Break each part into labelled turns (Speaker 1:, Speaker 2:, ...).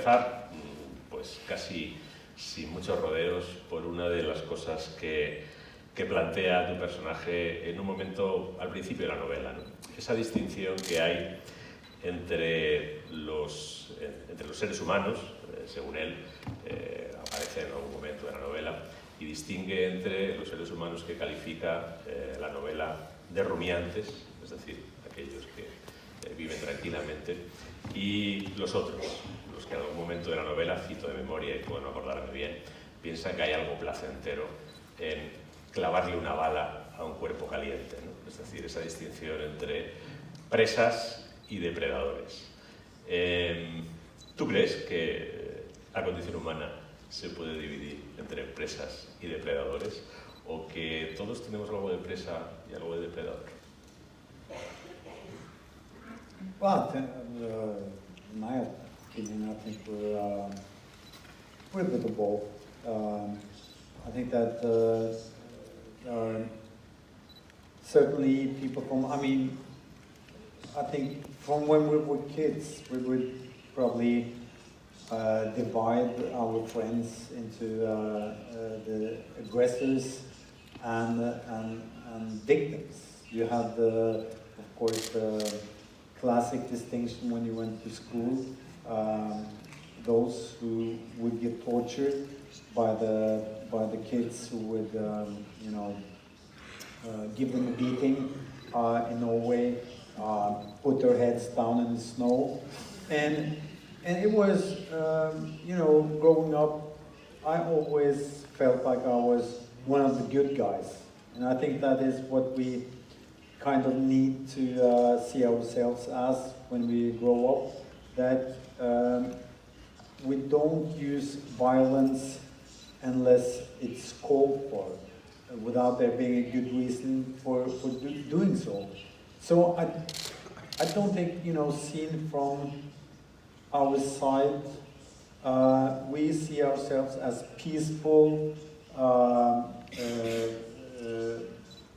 Speaker 1: empezar, pues casi sin muchos rodeos, por una de las cosas que plantea tu personaje en un momento al principio de la novela, ¿no? Esa distinción que hay entre los seres humanos, según él, aparece en algún momento de la novela, y distingue entre los seres humanos que califica la novela de rumiantes, es decir, aquellos que viven tranquilamente, y los otros, los que en algún momento de la novela, cito de memoria y puedo no acordarme bien, piensan que hay algo placentero en clavarle una bala a un cuerpo caliente, ¿no? Es decir, esa distinción entre presas y depredadores. ¿Tú crees que la condición humana se puede dividir entre presas y depredadores, o que todos tenemos algo de presa y algo de depredador?
Speaker 2: Well, in my opinion, I think we're a bit of both. I think that there are certainly people from, I think from when we were kids, we would probably divide our friends into the aggressors and victims. You have of course, the classic distinction when you went to school, those who would get tortured by the kids who would, give them a beating in Norway, put their heads down in the snow, and it was, growing up, I always felt like I was one of the good guys, and I think that is what we kind of need to see ourselves as when we grow up, that we don't use violence unless it's called for, without there being a good reason for doing so. So I don't think, seen from our side, we see ourselves as peaceful,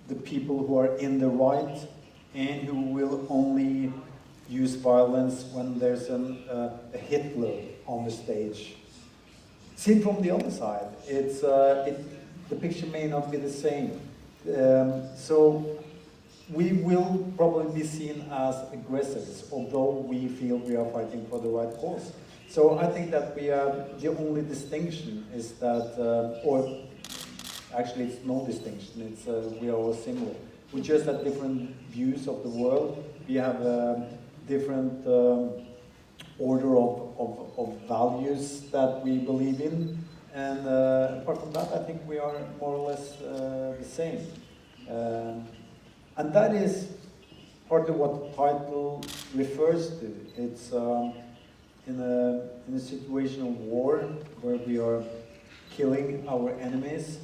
Speaker 2: the people who are in the right and who will only use violence when there's a Hitler on the stage. Seen from the other side, the picture may not be the same. So we will probably be seen as aggressors, although we feel we are fighting for the right cause. So I think that the only distinction is that, or actually it's no distinction, it's we are all similar. We just have different views of the world. We have a different order of values that we believe in. And apart from that, I think we are more or less the same. And that is partly what the title refers to. It's in a situation of war where we are killing our enemies.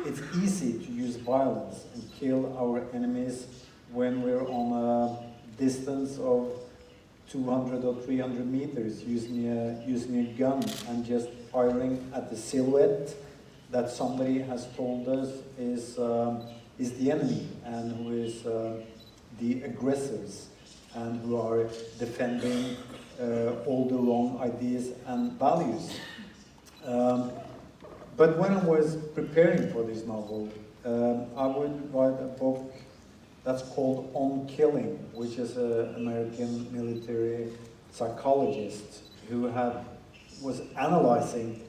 Speaker 2: It's easy to use violence and kill our enemies when we're on a distance of 200 or 300 meters using a gun and just firing at the silhouette that somebody has told us is the enemy and who is the aggressors and who are defending all the wrong ideas and values. But when I was preparing for this novel, I would write a book that's called On Killing, which is an American military psychologist who was analyzing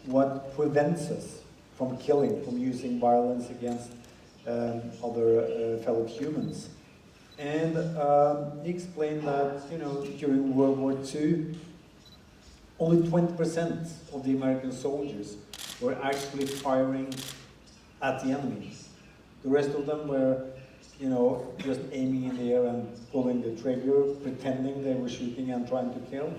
Speaker 2: what prevents us from killing, from using violence against other fellow humans. And he explained that, during World War II, only 20% of the American soldiers were actually firing at the enemy. The rest of them were, just aiming in the air and pulling the trigger, pretending they were shooting and trying to kill.